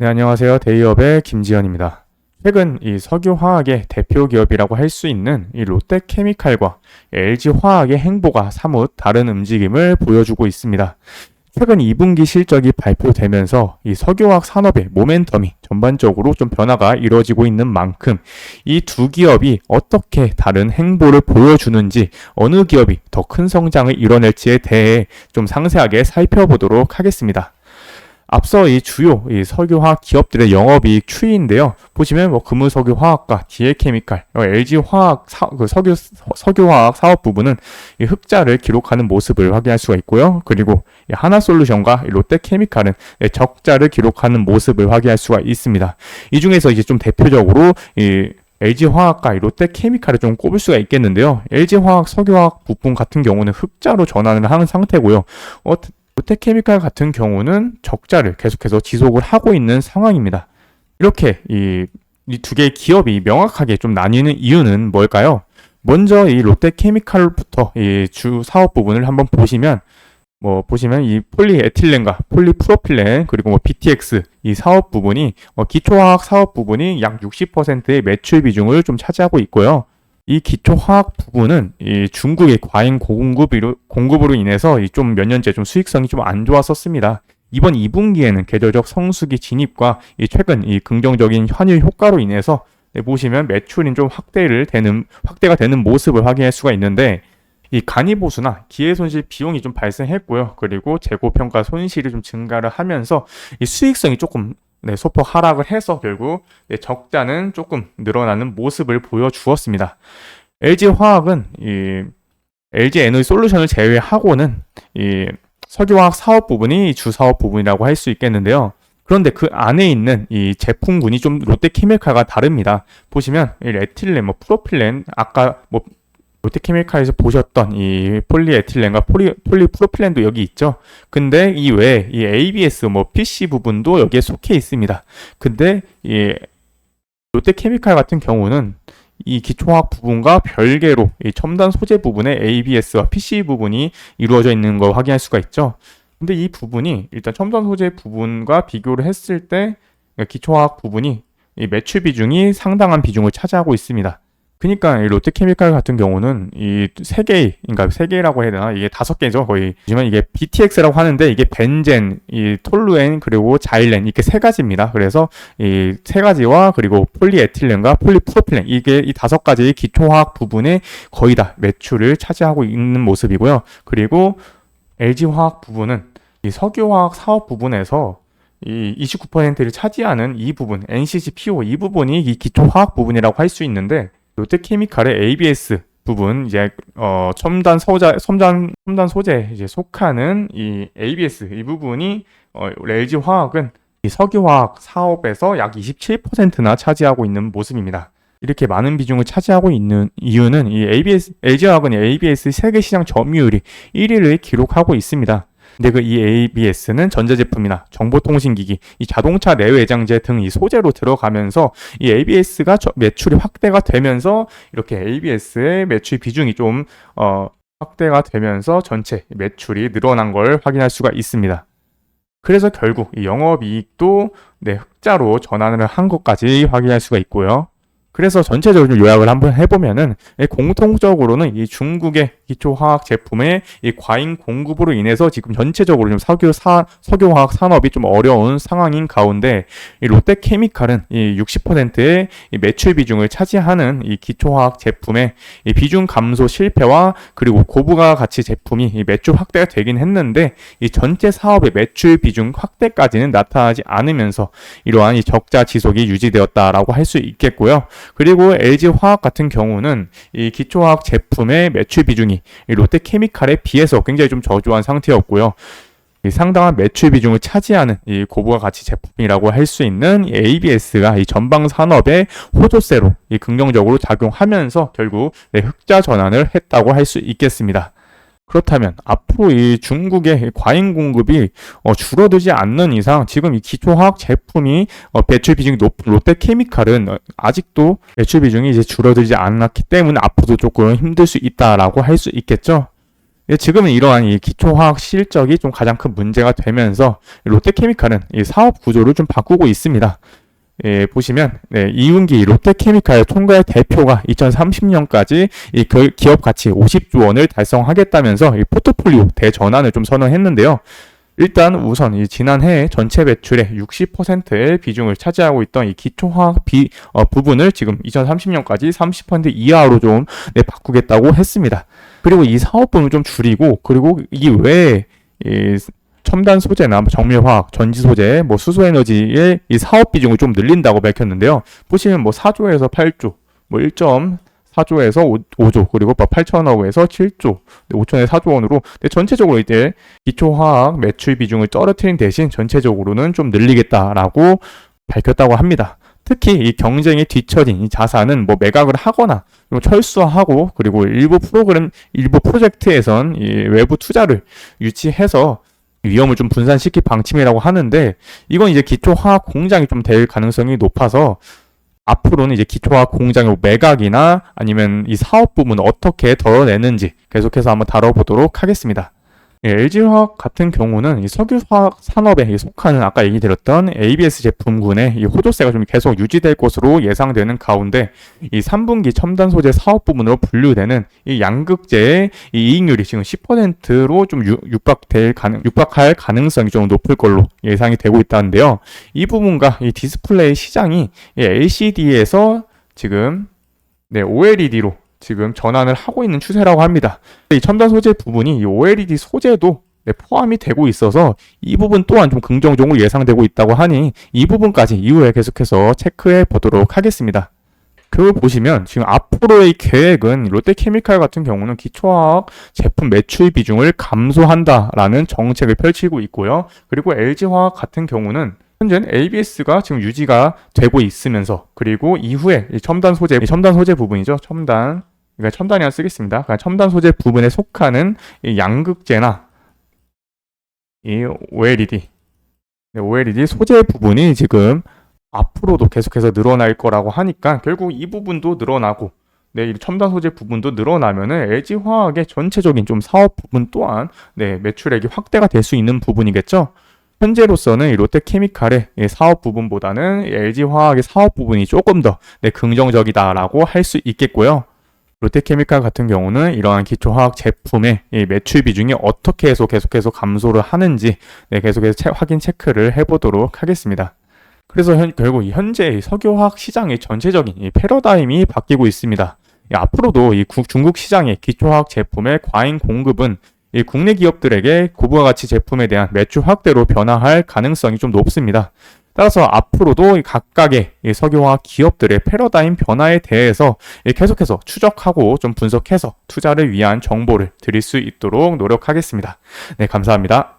네, 안녕하세요. 데이업의 김지현입니다. 최근 이 석유화학의 대표 기업이라고 할 수 있는 이 롯데케미칼과 LG화학의 행보가 사뭇 다른 움직임을 보여주고 있습니다. 최근 2분기 실적이 발표되면서 이 석유화학 산업의 모멘텀이 전반적으로 좀 변화가 이루어지고 있는 만큼 이 두 기업이 어떻게 다른 행보를 보여주는지, 어느 기업이 더 큰 성장을 이뤄낼지에 대해 좀 상세하게 살펴보도록 하겠습니다. 앞서 이 주요 이 석유화학 기업들의 영업이익 추이인데요. 보시면 금호석유화학과 DL케미칼, LG화학 석유화학 사업 부분은 이 흑자를 기록하는 모습을 확인할 수가 있고요. 그리고 이 하나솔루션과 롯데케미칼은 적자를 기록하는 모습을 확인할 수가 있습니다. 이 중에서 이제 좀 대표적으로 이 LG화학과 롯데케미칼을 좀 꼽을 수가 있겠는데요. LG화학 석유화학 부분 같은 경우는 흑자로 전환을 하는 상태고요. 롯데케미칼 같은 경우는 적자를 계속해서 지속을 하고 있는 상황입니다. 이렇게 이 두 개의 기업이 명확하게 좀 나뉘는 이유는 뭘까요? 먼저 이 롯데케미칼부터 이 주 사업 부분을 한번 보시면 이 폴리에틸렌과 폴리프로필렌 그리고 BTX 이 사업 부분이 기초화학 사업 부분이 약 60%의 매출 비중을 좀 차지하고 있고요. 이 기초화학 부분은 이 중국의 과잉 공급으로 인해서 좀 몇 년째 좀 수익성이 좀 안 좋았었습니다. 이번 2분기에는 계절적 성수기 진입과 이 최근 이 긍정적인 환율 효과로 인해서 보시면 매출이 좀 확대가 되는 모습을 확인할 수가 있는데, 이 간이보수나 기회손실 비용이 좀 발생했고요. 그리고 재고평가 손실이 좀 증가를 하면서 이 수익성이 조금 소폭 하락을 해서 결국 적자는 조금 늘어나는 모습을 보여주었습니다. LG화학은 이 LG에너지솔루션을 제외하고는 이 석유화학 사업 부분이 주 사업 부분이라고 할 수 있겠는데요. 그런데 그 안에 있는 이 제품군이 좀 롯데케미칼과 다릅니다. 보시면 이 에틸렌, 프로필렌, 아까 롯데케미칼에서 보셨던 이 폴리에틸렌과 폴리프로필렌도 여기 있죠. 근데 이 외에 이 ABS, PC 부분도 여기에 속해 있습니다. 근데 이 롯데케미칼 같은 경우는 이 기초화학 부분과 별개로 이 첨단 소재 부분에 ABS와 PC 부분이 이루어져 있는 걸 확인할 수가 있죠. 근데 이 부분이 일단 첨단 소재 부분과 비교를 했을 때 기초화학 부분이 이 매출 비중이 상당한 비중을 차지하고 있습니다. 그러니까 이 롯데케미칼 같은 경우는 이 세 개라고 해야 되나? 이게 5개죠, 거의. 하지만 이게 BTX라고 하는데 이게 벤젠, 이 톨루엔 그리고 자일렌 이렇게 3가지입니다. 그래서 이 3가지와 그리고 폴리에틸렌과 폴리프로필렌 이게 이 5가지의 기초화학 부분에 거의 다 매출을 차지하고 있는 모습이고요. 그리고 LG화학 부분은 이 석유화학 사업 부분에서 이 29%를 차지하는 이 부분, NCCPO 이 부분이 이 기초화학 부분이라고 할 수 있는데, 롯데케미칼의 ABS 부분 이제 첨단 소재 이제 속하는 이 ABS 이 부분이 LG화학은 이 석유화학 사업에서 약 27%나 차지하고 있는 모습입니다. 이렇게 많은 비중을 차지하고 있는 이유는 이 LG화학은 ABS 세계 시장 점유율이 1위를 기록하고 있습니다. 근데 이 ABS는 전자제품이나 정보통신기기, 이 자동차 내외장재 등 이 소재로 들어가면서 이 ABS가 매출이 확대가 되면서 이렇게 ABS의 매출 비중이 좀 확대가 되면서 전체 매출이 늘어난 걸 확인할 수가 있습니다. 그래서 결국 이 영업이익도 흑자로 전환을 한 것까지 확인할 수가 있고요. 그래서 전체적으로 좀 요약을 한번 해보면은 공통적으로는 이 중국의 기초화학 제품의 이 과잉 공급으로 인해서 지금 전체적으로 좀 석유화학 산업이 좀 어려운 상황인 가운데, 이 롯데케미칼은 이 60%의 이 매출 비중을 차지하는 이 기초화학 제품의 이 비중 감소 실패와 그리고 고부가 가치 제품이 이 매출 확대가 되긴 했는데, 이 전체 사업의 매출 비중 확대까지는 나타나지 않으면서 이러한 이 적자 지속이 유지되었다라고 할 수 있겠고요. 그리고 LG화학 같은 경우는 이 기초화학 제품의 매출 비중이 이 롯데케미칼에 비해서 굉장히 좀 저조한 상태였고요. 이 상당한 매출 비중을 차지하는 이 고부가 가치 제품이라고 할 수 있는 이 ABS가 이 전방 산업의 호조세로 이 긍정적으로 작용하면서 결국 흑자 전환을 했다고 할 수 있겠습니다. 그렇다면 앞으로 이 중국의 과잉 공급이 줄어들지 않는 이상 지금 이 기초화학 제품이 매출 비중이 높은 롯데케미칼은 아직도 매출 비중이 이제 줄어들지 않았기 때문에 앞으로도 조금 힘들 수 있다라고 할 수 있겠죠. 지금은 이러한 이 기초화학 실적이 좀 가장 큰 문제가 되면서 롯데케미칼은 이 사업 구조를 좀 바꾸고 있습니다. 보시면 이운기 롯데케미칼 총괄 대표가 2030년까지 이 기업 가치 50조 원을 달성하겠다면서 이 포트폴리오 대전환을 좀 선언했는데요. 일단 우선 이 지난해 전체 매출의 60%의 비중을 차지하고 있던 이 기초화학 부분을 지금 2030년까지 30% 이하로 좀 바꾸겠다고 했습니다. 그리고 이 사업 부분을 좀 줄이고, 그리고 이 외에 이 첨단 소재나 정밀화학, 전지 소재, 수소에너지의 이 사업 비중을 좀 늘린다고 밝혔는데요. 보시면 4조에서 8조, 1.4조에서 5조, 그리고 8천억에서 7조, 5천에서 4조 원으로 전체적으로 이제 기초화학 매출 비중을 떨어뜨린 대신 전체적으로는 좀 늘리겠다라고 밝혔다고 합니다. 특히 이 경쟁에 뒤처진 이 자산은 매각을 하거나 철수하고, 그리고 일부 프로젝트에선 이 외부 투자를 유치해서 위험을 좀 분산시킬 방침이라고 하는데, 이건 이제 기초화학 공장이 좀 될 가능성이 높아서 앞으로는 이제 기초화학 공장의 매각이나 아니면 이 사업 부분을 어떻게 덜어내는지 계속해서 한번 다뤄보도록 하겠습니다. LG화학 같은 경우는 이 석유화학 산업에 속하는 아까 얘기 드렸던 ABS 제품군의 이 호조세가 좀 계속 유지될 것으로 예상되는 가운데, 이 3분기 첨단 소재 사업 부문으로 분류되는 이 양극재의 이 이익률이 지금 10%로 좀 육박할 가능성이 좀 높을 걸로 예상이 되고 있다는데요. 이 부분과 이 디스플레이 시장이 이 LCD에서 지금 OLED로 지금 전환을 하고 있는 추세라고 합니다. 이 첨단 소재 부분이 이 OLED 소재도 포함이 되고 있어서 이 부분 또한 좀 긍정적으로 예상되고 있다고 하니 이 부분까지 이후에 계속해서 체크해 보도록 하겠습니다. 그걸 보시면 지금 앞으로의 계획은 롯데케미칼 같은 경우는 기초화학 제품 매출 비중을 감소한다라는 정책을 펼치고 있고요. 그리고 LG화학 같은 경우는 현재는 ABS가 지금 유지가 되고 있으면서, 그리고 이후에 이 첨단 소재 부분이죠. 그러니까 첨단이라 쓰겠습니다. 그러니까 첨단 소재 부분에 속하는 이 양극재나 이 OLED 소재 부분이 지금 앞으로도 계속해서 늘어날 거라고 하니까 결국 이 부분도 늘어나고, 이 첨단 소재 부분도 늘어나면은 LG화학의 전체적인 좀 사업 부분 또한 매출액이 확대가 될 수 있는 부분이겠죠. 현재로서는 이 롯데케미칼의 사업 부분보다는 LG화학의 사업 부분이 조금 더 긍정적이다라고 할 수 있겠고요. 롯데케미칼 같은 경우는 이러한 기초화학 제품의 이 매출 비중이 어떻게 해서 계속해서 감소를 하는지 계속해서 확인 체크를 해보도록 하겠습니다. 그래서 결국 현재 석유화학 시장의 전체적인 이 패러다임이 바뀌고 있습니다. 앞으로도 이 중국 시장의 기초화학 제품의 과잉 공급은 이 국내 기업들에게 고부가가치 제품에 대한 매출 확대로 변화할 가능성이 좀 높습니다. 따라서 앞으로도 각각의 석유화학 기업들의 패러다임 변화에 대해서 계속해서 추적하고 좀 분석해서 투자를 위한 정보를 드릴 수 있도록 노력하겠습니다. 감사합니다.